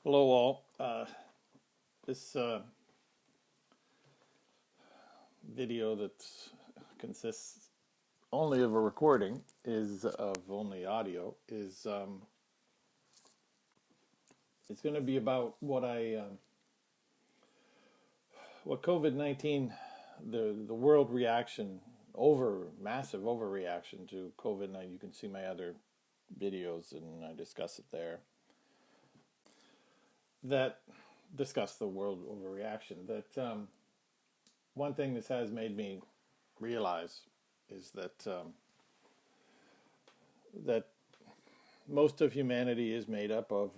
Hello, all. This video that consists only of a recording is of only audio is going to be about what COVID-19, the world reaction, massive overreaction to COVID-19. You can see my other videos and I discuss it there. That discuss the world overreaction. One thing this has made me realize is that most of humanity is made up of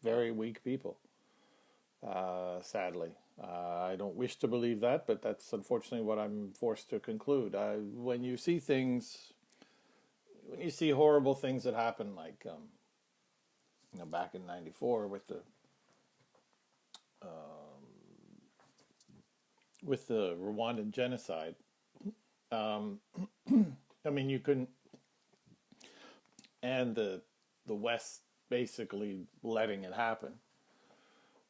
very weak people. Sadly, I don't wish to believe that, but that's unfortunately what I'm forced to conclude. When you see horrible things that happen, like back in '94 with the Rwandan genocide. I mean, you couldn't, and the West basically letting it happen.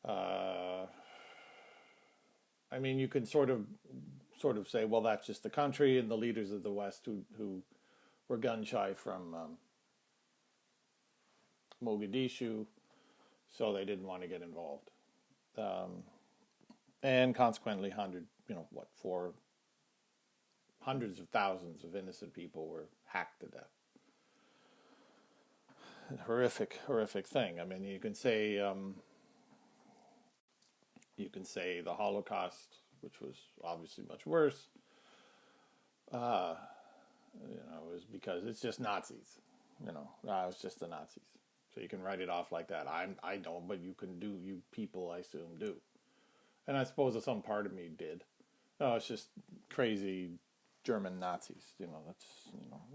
I mean, you can sort of say, well, that's just the country and the leaders of the West who were gun shy from Mogadishu, so they didn't want to get involved, and consequently, hundreds of thousands of innocent people were hacked to death. Horrific, horrific thing. I mean, you can say the Holocaust, which was obviously much worse. It was because it's just Nazis. It's just the Nazis. So you can write it off like that. I don't, but you people, I assume, do. And I suppose some part of me did. No, it's just crazy German Nazis.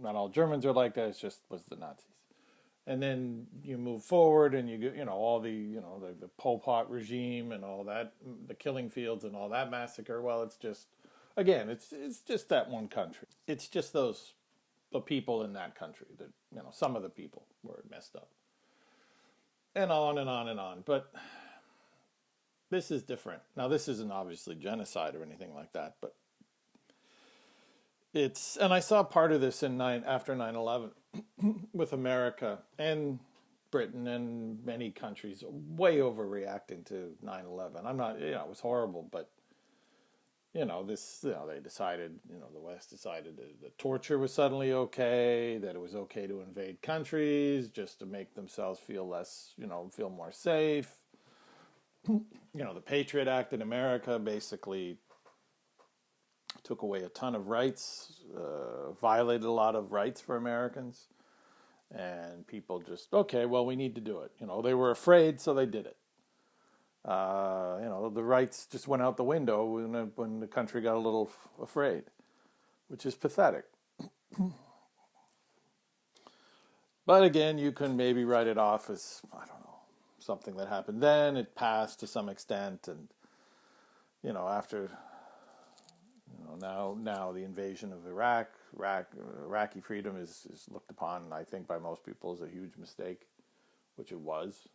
Not all Germans are like that. It just was the Nazis. And then you move forward, and you get, all the Pol Pot regime and all that, the killing fields and all that massacre. Well, it's just, again, it's just that one country. It's just the people in that country that, some of the people were messed up. And on and on and on. But this is different. Now, this isn't obviously genocide or anything like that, but and I saw part of this after 9/11 with America and Britain and many countries way overreacting to 9/11. I'm not, it was horrible, but they decided, the West decided that torture was suddenly okay, that it was okay to invade countries just to make themselves feel feel more safe. The Patriot Act in America basically took away a ton of rights, violated a lot of rights for Americans, and people just, okay, well, we need to do it. They were afraid, so they did it. The rights just went out the window when the country got a little afraid, which is pathetic. But again, you can maybe write it off as, I don't know, something that happened then. It passed to some extent, and after now the invasion of Iraqi freedom is looked upon, I think, by most people as a huge mistake, which it was.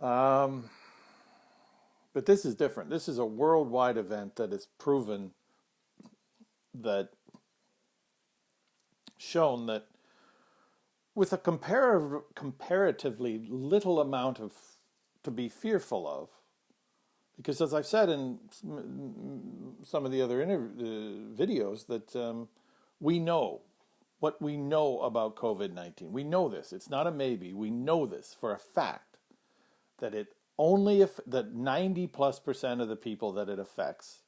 But this is different. This is a worldwide event that has shown that with a comparatively little amount to be fearful of, because as I've said in some of the other videos, that we know what we know about COVID-19. We know this. It's not a maybe. We know this for a fact, that that 90+% of the people that it affects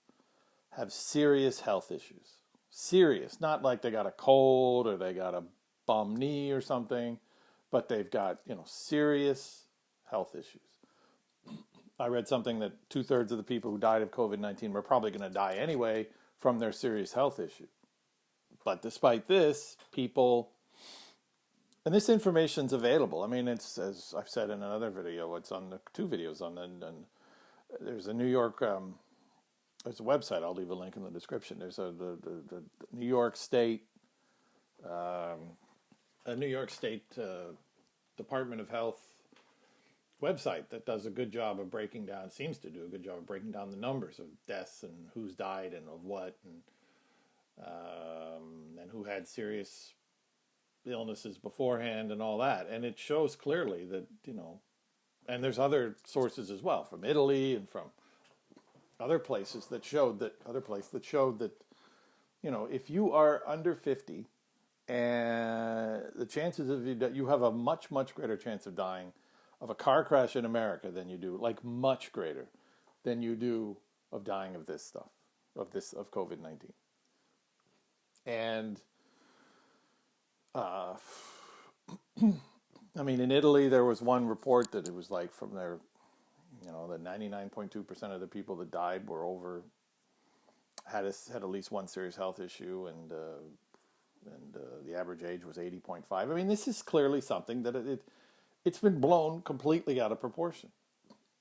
have serious health issues. Serious. Not like they got a cold or they got a bum knee or something, but they've got, serious health issues. I read something that 2/3 of the people who died of COVID-19 were probably going to die anyway from their serious health issue. But despite this, people, and this information's available. I mean, it's, as I've said in another video, it's on the 2 videos on there's a New York, there's a website, I'll leave a link in the description. There's the New York State, a New York State Department of Health website that does a good job of breaking down, seems to do a good job of breaking down the numbers of deaths and who's died and of what, and who had serious illnesses beforehand and all that. And it shows clearly that, and there's other sources as well from Italy and from other places that showed that, if you are under 50, and the chances of you have a much, much greater chance of dying of a car crash in America than you do, like much greater than you do of dying of this stuff, of COVID-19. And, in Italy, there was one report that it was like from their, that 99.2% of the people that died were had at least one serious health issue, and the average age was 80.5. This is clearly something that it's been blown completely out of proportion.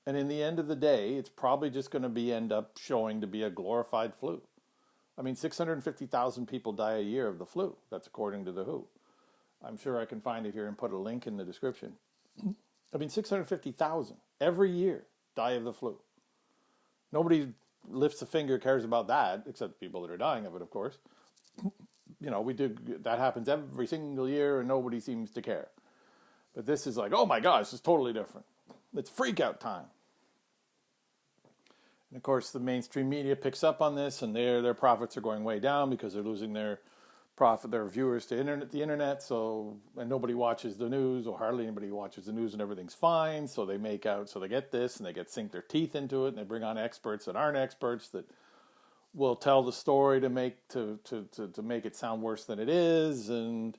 And in the end of the day, it's probably just going to end up showing to be a glorified flu. 650,000 people die a year of the flu. That's according to the WHO. I'm sure I can find it here and put a link in the description. 650,000 every year die of the flu. Nobody lifts a finger, cares about that, except people that are dying of it, of course. That happens every single year and nobody seems to care. But this is like, oh my gosh, this is totally different. It's freak out time. And of course, the mainstream media picks up on this, and their profits are going way down because they're losing their viewers to the internet. So, and nobody watches the news, or hardly anybody watches the news, and everything's fine. So they get this, and they sink their teeth into it, and they bring on experts that aren't experts that will tell the story to make it sound worse than it is, and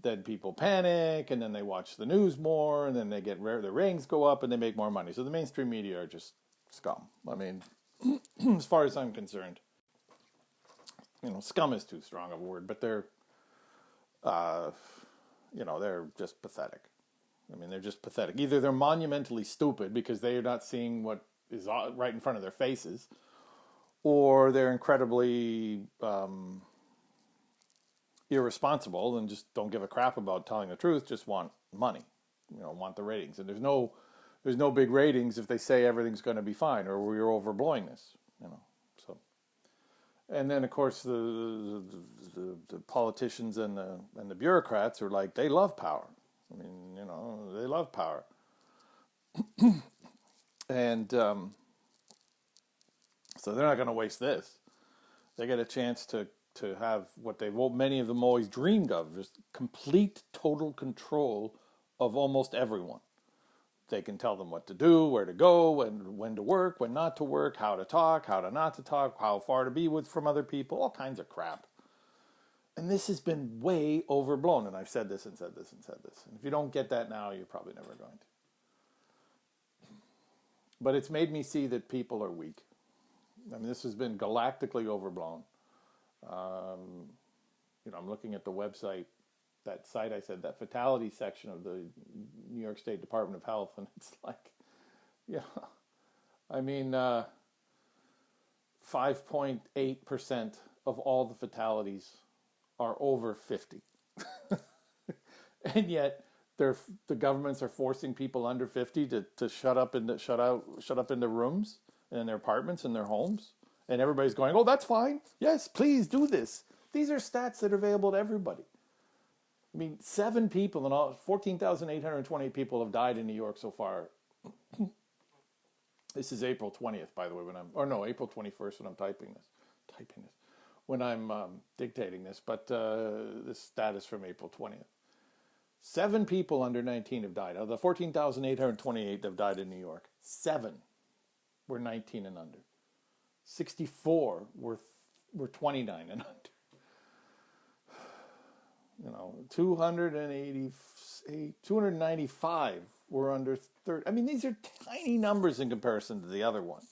then people panic, and then they watch the news more, and then their ratings go up, and they make more money. So the mainstream media are just scum. As far as I'm concerned, scum is too strong of a word, but they're just pathetic. They're just pathetic. Either they're monumentally stupid because they are not seeing what is right in front of their faces, or they're incredibly irresponsible and just don't give a crap about telling the truth, just want money, want the ratings. And there's no big ratings if they say everything's going to be fine, or we're overblowing this, so. And then, of course, the politicians and the bureaucrats are like, they love power. They love power. And so they're not going to waste this. They get a chance to have what many of them always dreamed of, just complete, total control of almost everyone. They can tell them what to do, where to go, when to work, when not to work, how to talk, how to not to talk, how far to be from other people, all kinds of crap. And this has been way overblown. And I've said this and said this and said this. And if you don't get that now, you're probably never going to. But it's made me see that people are weak. This has been galactically overblown. I'm looking at the website, that site I said, that fatality section of the New York State Department of Health, and it's like, 5.8% of all the fatalities are over 50. And yet the governments are forcing people under 50 to shut up in the rooms and in their apartments and their homes. And everybody's going, oh, that's fine. Yes, please do this. These are stats that are available to everybody. 7 people and all, 14,828 people have died in New York so far. This is April 20th, by the way, April 21st when I'm typing this, when I'm dictating this, but this stat is from April 20th. 7 people under 19 have died. Out of the 14,828 that have died in New York, 7 were 19 and under. 64 were 29 and under. 295 were under 30. These are tiny numbers in comparison to the other one,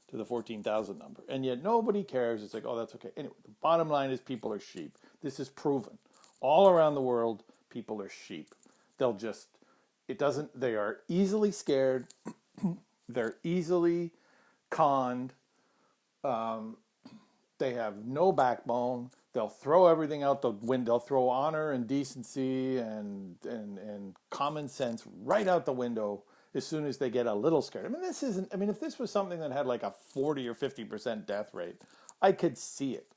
to the 14,000 number. And yet nobody cares. It's like, oh, that's okay. Anyway, the bottom line is people are sheep. This is proven. All around the world, people are sheep. They are easily scared. They're easily conned. They have no backbone. They'll throw everything out the window. They'll throw honor and decency and common sense right out the window as soon as they get a little scared. I mean, this isn't, I mean, if this was something that had like a 40 or 50% death rate, I could see it,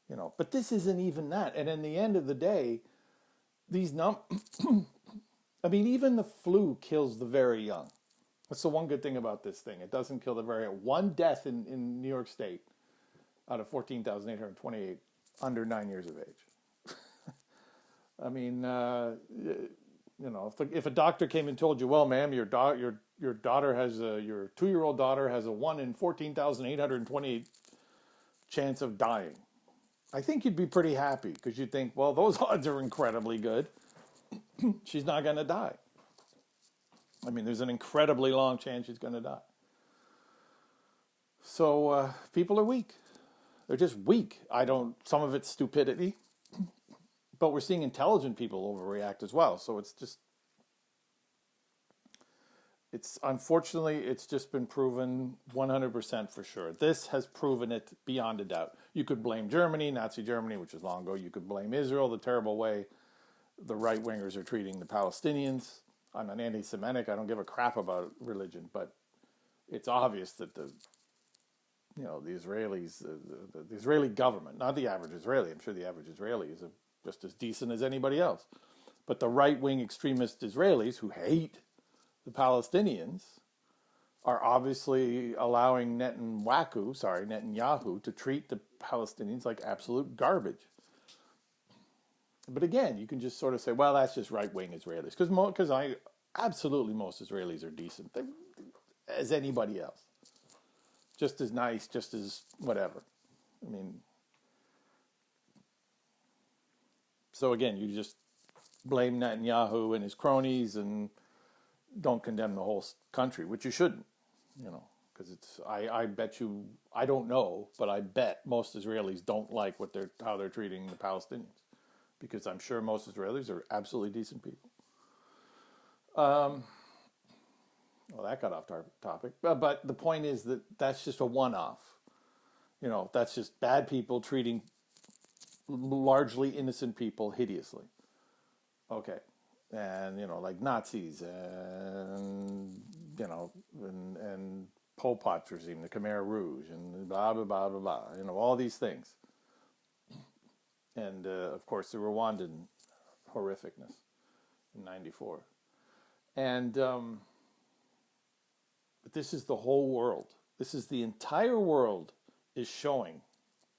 you know, but this isn't even that. And in the end of the day, these I mean, even the flu kills the very young. That's the one good thing about this thing. It doesn't kill the very young. One death in New York State out of 14,828 under 9 years of age. I mean, you know, if a doctor came and told you, well, ma'am, your daughter has your 2-year-old daughter has a 1 in 14,828 chance of dying, I think you'd be pretty happy because you'd think, well, those odds are incredibly good. She's not going to die. I mean, there's an incredibly long chance she's going to die. So people are weak. They're just weak. Some of it's stupidity, but we're seeing intelligent people overreact as well. So unfortunately, it's just been proven 100% for sure. This has proven it beyond a doubt. You could blame Germany, Nazi Germany, which was long ago. You could blame Israel, the terrible way the right-wingers are treating the Palestinians. I'm an anti-Semitic. I don't give a crap about religion, but it's obvious that the Israelis, the Israeli government, not the average Israeli. I'm sure the average Israeli is just as decent as anybody else. But the right-wing extremist Israelis who hate the Palestinians are obviously allowing Netanyahu to treat the Palestinians like absolute garbage. But again, you can just sort of say, well, that's just right-wing Israelis. Because absolutely most Israelis are decent as anybody else. Just as nice, just as whatever. I mean, so again, you just blame Netanyahu and his cronies and don't condemn the whole country, which you shouldn't, you know, because I bet you, I don't know, but I bet most Israelis don't like how they're treating the Palestinians, because I'm sure most Israelis are absolutely decent people. Well, that got off topic, but the point is that that's just a one-off. You know, that's just bad people treating largely innocent people hideously. Okay. And, you know, like Nazis and, you know, and Pol Pot's regime, the Khmer Rouge, and blah, blah, blah, blah, blah, you know, all these things. And, of course, the Rwandan horrificness in 94. And, but this is the whole world. This is the entire world is showing.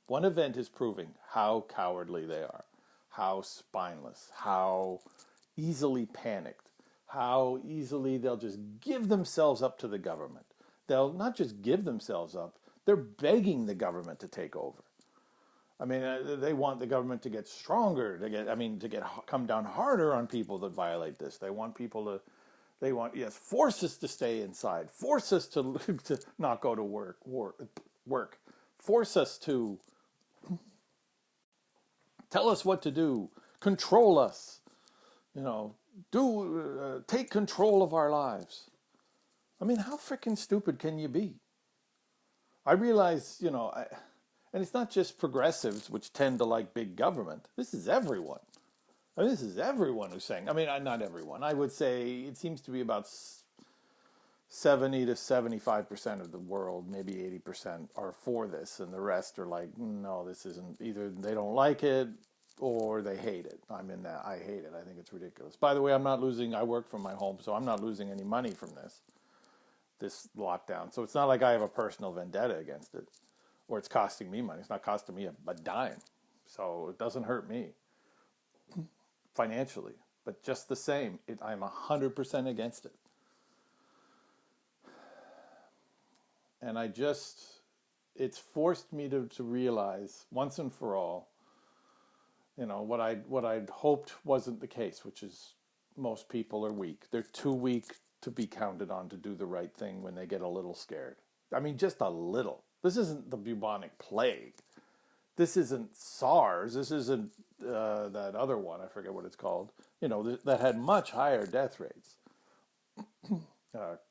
One event is proving how cowardly they are, how spineless, how easily panicked, how easily they'll just give themselves up to the government. They'll not just give themselves up, they're begging the government to take over. I mean, they want the government to get stronger, to come down harder on people that violate this. They want force us to stay inside, force us to not go to work, force us to tell us what to do, control us, you know, take control of our lives. I mean, how freaking stupid can you be? I realize, you know, and it's not just progressives which tend to like big government. This is everyone. I mean, this is everyone who's saying, I mean, not everyone. I would say it seems to be about 70 to 75% of the world, maybe 80% are for this, and the rest are like, no, this isn't, either they don't like it or they hate it. I'm in that. I hate it. I think it's ridiculous. By the way, I work from my home, so I'm not losing any money from this lockdown. So it's not like I have a personal vendetta against it, or it's costing me money. It's not costing me a dime. So it doesn't hurt me financially, but just the same, I'm 100% against it. And it's forced me to realize once and for all, you know, what I'd hoped wasn't the case, which is most people are weak. They're too weak to be counted on to do the right thing when they get a little scared. I mean, just a little. This isn't the bubonic plague. This isn't SARS. This isn't that other one. I forget what it's called. You know, that had much higher death rates.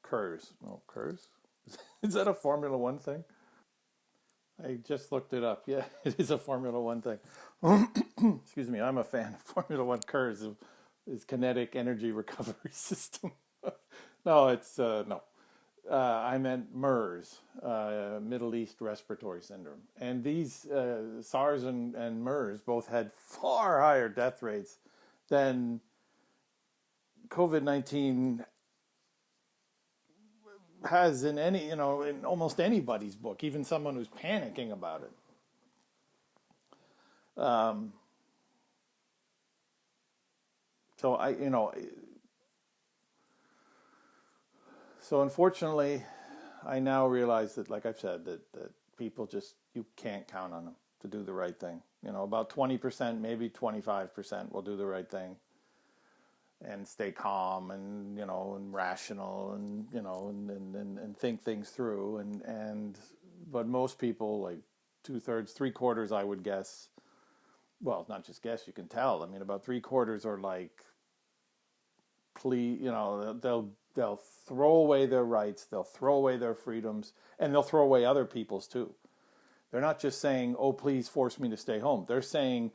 KERS. No, KERS? Is that a Formula One thing? I just looked it up. Yeah, it is a Formula One thing. Excuse me, I'm a fan of Formula One. KERS is kinetic energy recovery system. No, it's no. I meant MERS, Middle East Respiratory Syndrome. And these SARS and MERS both had far higher death rates than COVID-19 has in in almost anybody's book, even someone who's panicking about it. Um, so so unfortunately, I now realize that, like I've said, that people just, you can't count on them to do the right thing. About 20%, maybe 25% will do the right thing and stay calm and, and rational and, and think things through. But most people, like two-thirds, three-quarters, I would guess, well, not just guess, you can tell. I mean, about three-quarters are like, please, they'll throw away their rights, they'll throw away their freedoms, and they'll throw away other people's too. They're not just saying, oh, please force me to stay home. They're saying,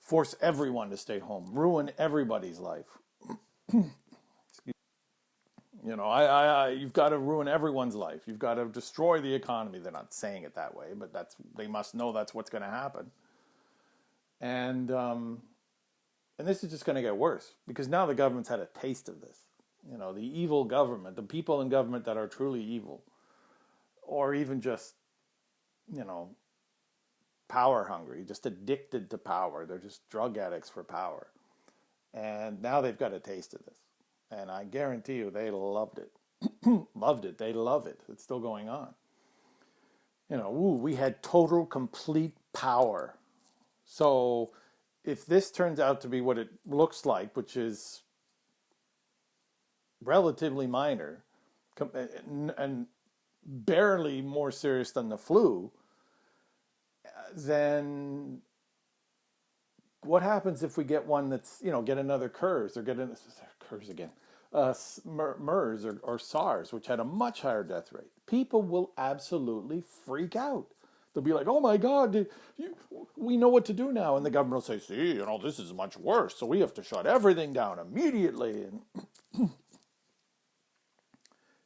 force everyone to stay home, ruin everybody's life. You've got to ruin everyone's life. You've got to destroy the economy. They're not saying it that way, but they must know that's what's going to happen. And this is just going to get worse because now the government's had a taste of this. The evil government, the people in government that are truly evil, or even just, power hungry, just addicted to power. They're just drug addicts for power. And now they've got a taste of this. And I guarantee you they loved it. Loved it. They love it. It's still going on. We had total, complete power. So if this turns out to be what it looks like, which is relatively minor and barely more serious than the flu, then what happens if we get one that's, get another MERS or SARS, which had a much higher death rate? People will absolutely freak out. They'll be like, oh my God, we know what to do now. And the government will say, see, this is much worse, so we have to shut everything down immediately. And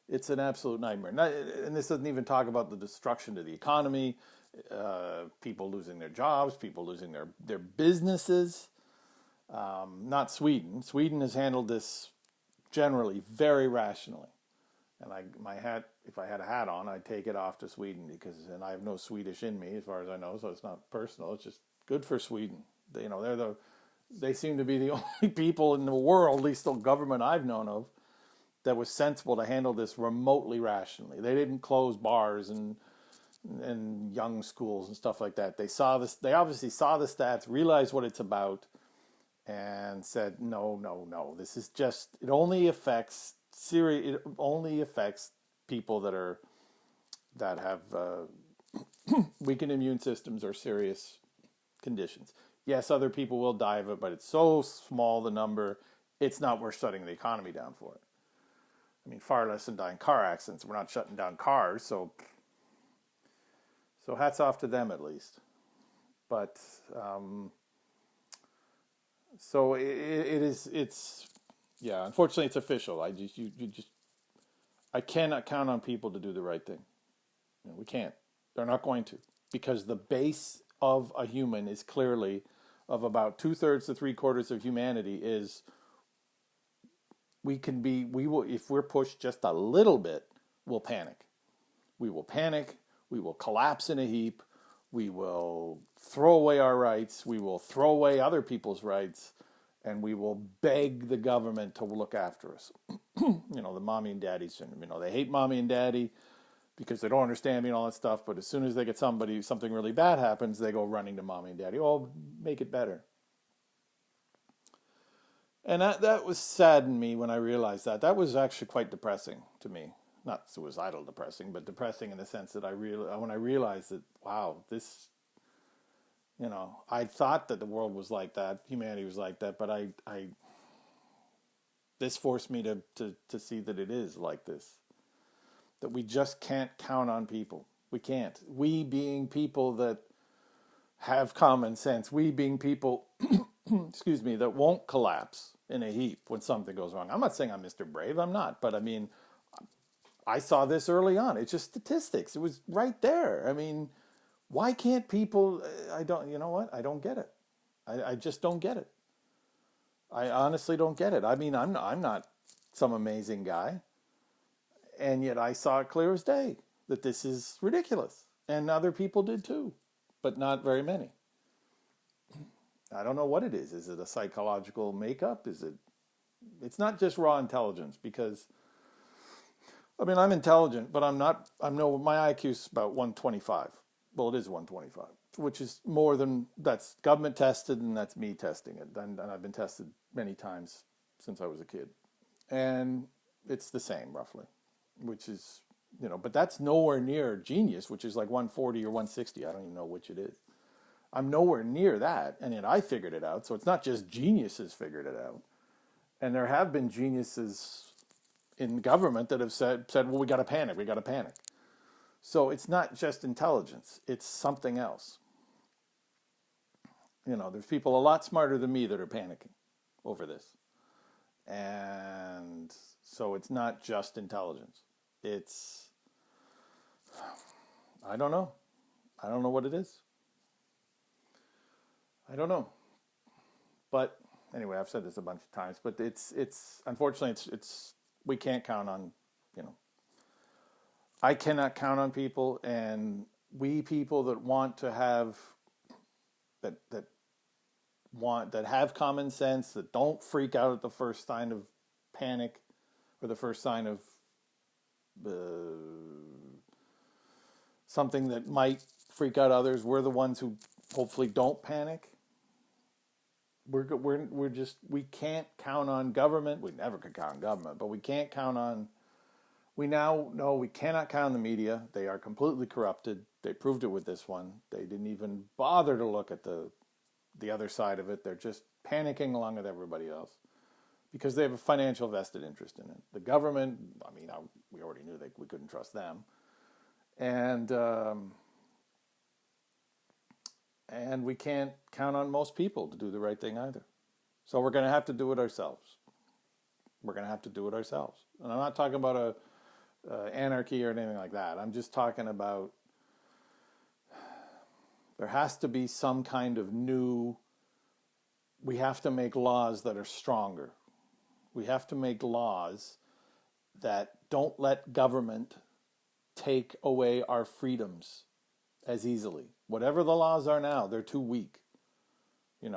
it's an absolute nightmare. And this doesn't even talk about the destruction to the economy, people losing their jobs, people losing their businesses. Not Sweden. Sweden has handled this generally very rationally. And my hat, if I had a hat on, I'd take it off to Sweden and I have no Swedish in me as far as I know, so it's not personal. It's just good for Sweden. They seem to be the only people in the world, at least the government I've known of, that was sensible to handle this remotely rationally. They didn't close bars and young schools and stuff like that. They saw this. They obviously saw the stats, realized what it's about, and said, no. This is just. It only affects people that have weakened immune systems or serious conditions. Yes, other people will die of it, but it's so small the number. It's not worth shutting the economy down for it. I mean, far less than dying car accidents. We're not shutting down cars, so hats off to them at least. But so it's unfortunately it's official. I cannot count on people to do the right thing. We can't. They're not going to, because the base of a human is clearly, of about 2/3 to 3/4 of humanity, is we will, if we're pushed just a little bit, we'll panic. We will panic. We will collapse in a heap. We will throw away our rights. We will throw away other people's rights. And we will beg the government to look after us. The mommy and daddy syndrome. They hate mommy and daddy because they don't understand me and all that stuff. But as soon as they get something really bad happens, they go running to mommy and daddy. Oh, make it better. And that was saddened me when I realized that. That was actually quite depressing to me. Not suicidal depressing, but depressing in the sense that when I realized that, wow, this, I thought that the world was like that, humanity was like that, but this forced me to see that it is like this. That we just can't count on people. We can't. We being people that have common sense, we being people, excuse me, that won't collapse in a heap when something goes wrong. I'm not saying I'm Mr. Brave. I'm not. But I mean, I saw this early on. It's just statistics. It was right there. I mean, why can't people? I don't. You know what? I don't get it. I just don't get it. I honestly don't get it. I mean, I'm not some amazing guy, and yet I saw it clear as day that this is ridiculous, and other people did too, but not very many. I don't know what it is. Is it a psychological makeup? Is it? It's not just raw intelligence because, I mean, I'm intelligent, but I'm not. I'm no. My IQ's about 125. Well, it is 125, which is more than that's government tested, and that's me testing it. And I've been tested many times since I was a kid, and it's the same roughly, which is, but that's nowhere near genius, which is like 140 or 160. I don't even know which it is. I'm nowhere near that, and yet I figured it out. So it's not just geniuses figured it out. And there have been geniuses in government that have said, well, we got to panic. So it's not just intelligence. It's something else. There's people a lot smarter than me that are panicking over this. And so it's not just intelligence. It's, I don't know. I don't know what it is. I don't know. But anyway, I've said this a bunch of times, but it's unfortunately it's we can't count on, I cannot count on people, and we people that want to have that have common sense, that don't freak out at the first sign of panic or the first sign of something that might freak out others. We're the ones who hopefully don't panic. We can't count on government. We never could count on government, but we can't count on. We now know we cannot count on the media. They are completely corrupted. They proved it with this one. They didn't even bother to look at the other side of it. They're just panicking along with everybody else because they have a financial vested interest in it. The government, I mean, we already knew we couldn't trust them. And we can't count on most people to do the right thing either. So we're going to have to do it ourselves. And I'm not talking about anarchy or anything like that. I'm just talking about there has to be some kind of we have to make laws that are stronger. We have to make laws that don't let government take away our freedoms as easily. Whatever the laws are now, they're too weak.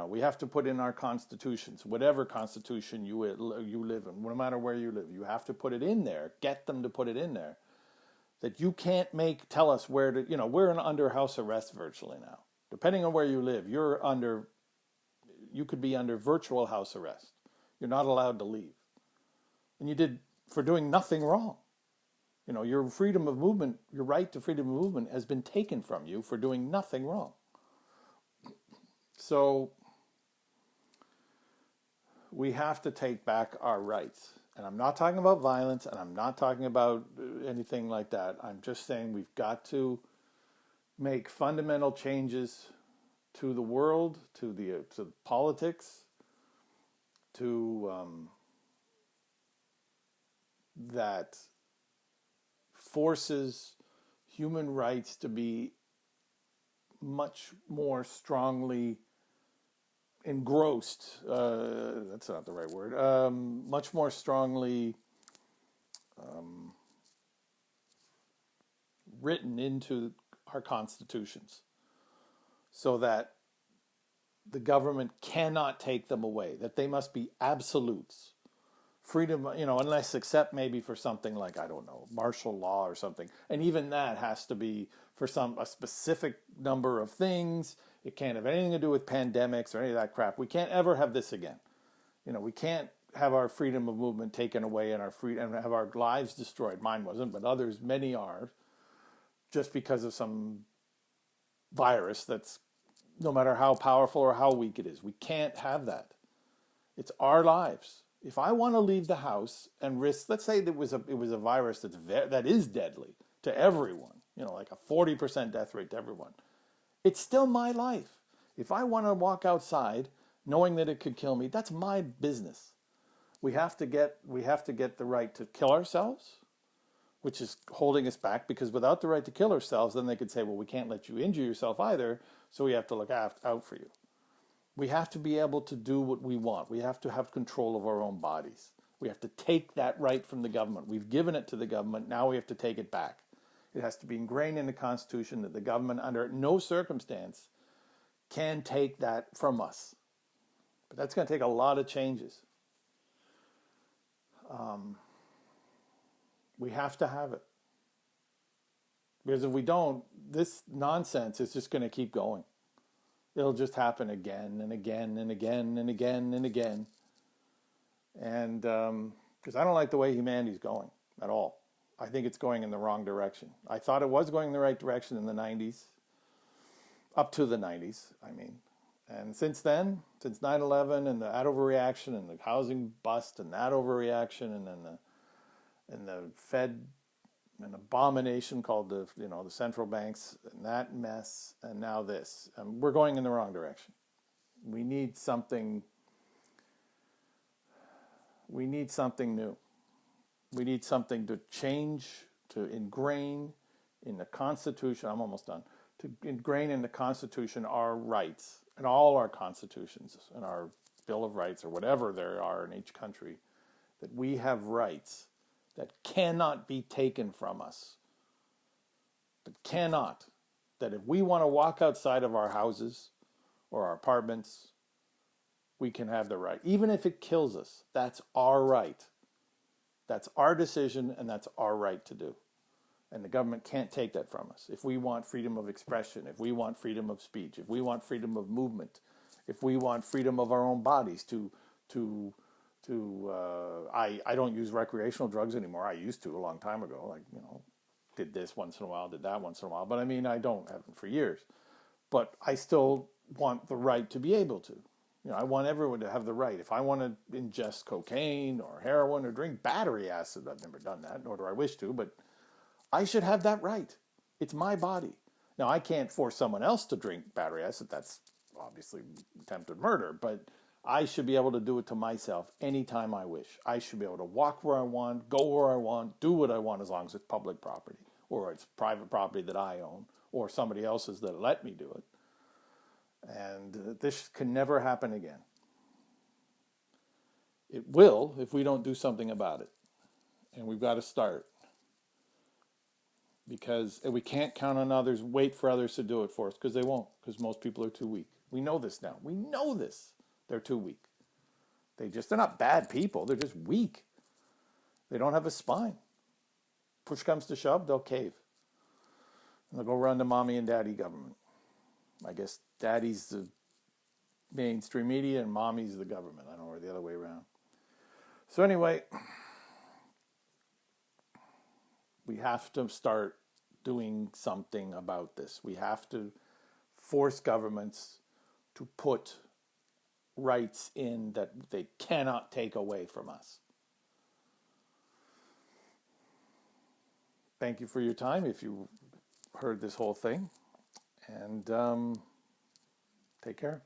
We have to put in our constitutions, whatever constitution you live in, no matter where you live, you have to put it in there, get them to put it in there, that you can't tell us where to, we're under house arrest virtually now. Depending on where you live, you could be under virtual house arrest. You're not allowed to leave. And for doing nothing wrong. Your freedom of movement, your right to freedom of movement has been taken from you for doing nothing wrong. So we have to take back our rights. And I'm not talking about violence, and I'm not talking about anything like that. I'm just saying we've got to make fundamental changes to the world, to politics, to that forces human rights to be much more strongly engrossed. That's not the right word. Much more strongly written into our constitutions, so that the government cannot take them away. That they must be absolutes. Freedom, unless except maybe for something like, I don't know, martial law or something. And even that has to be for a specific number of things. It can't have anything to do with pandemics or any of that crap. We can't ever have this again. We can't have our freedom of movement taken away and have our lives destroyed. Mine wasn't, but others, many are, just because of some virus that's no matter how powerful or how weak it is. We can't have that. It's our lives. If I want to leave the house and risk, let's say it was a virus that is deadly to everyone, like a 40% death rate to everyone, it's still my life. If I want to walk outside knowing that it could kill me, that's my business. We have to get the right to kill ourselves, which is holding us back, because without the right to kill ourselves, then they could say, well, we can't let you injure yourself either, so we have to look out for you. We have to be able to do what we want. We have to have control of our own bodies. We have to take that right from the government. We've given it to the government. Now we have to take it back. It has to be ingrained in the Constitution that the government, under no circumstance, can take that from us. But that's going to take a lot of changes. We have to have it. Because if we don't, this nonsense is just going to keep going. It'll just happen again and again and again and again and again. And because I don't like the way humanity's going at all. I think it's going in the wrong direction. I thought it was going in the right direction in the 90s, up to the 90s, I mean. And since then, since 9/11 and that overreaction and the housing bust and that overreaction and then the Fed, an abomination called the central banks, and that mess, and now this. We're going in the wrong direction. We need something. We need something new. We need something to change, to ingrain in the Constitution. I'm almost done. To ingrain in the Constitution our rights, and all our constitutions, and our Bill of Rights, or whatever there are in each country, that we have rights that cannot be taken from us. That cannot. That if we want to walk outside of our houses or our apartments, we can have the right. Even if it kills us, that's our right. That's our decision, and that's our right to do. And the government can't take that from us. If we want freedom of expression, if we want freedom of speech, if we want freedom of movement, if we want freedom of our own bodies I don't use recreational drugs anymore. I used to a long time ago. Did this once in a while, did that once in a while. But I mean, I don't have them for years. But I still want the right to be able to. I want everyone to have the right. If I want to ingest cocaine or heroin or drink battery acid, I've never done that, nor do I wish to, but I should have that right. It's my body. Now, I can't force someone else to drink battery acid. That's obviously attempted murder, but I should be able to do it to myself anytime I wish. I should be able to walk where I want, go where I want, do what I want, as long as it's public property, or it's private property that I own, or somebody else's that let me do it. And this can never happen again. It will if we don't do something about it. And we've got to start. Because we can't count on others, wait for others to do it for us, because they won't, because most people are too weak. We know this now. We know this. They're too weak. They're not bad people. They're just weak. They don't have a spine. Push comes to shove, they'll cave. And they'll go run to mommy and daddy government. I guess daddy's the mainstream media and mommy's the government. I don't know, or the other way around. So anyway, we have to start doing something about this. We have to force governments to put rights in that they cannot take away from us. Thank you for your time if you heard this whole thing. And take care.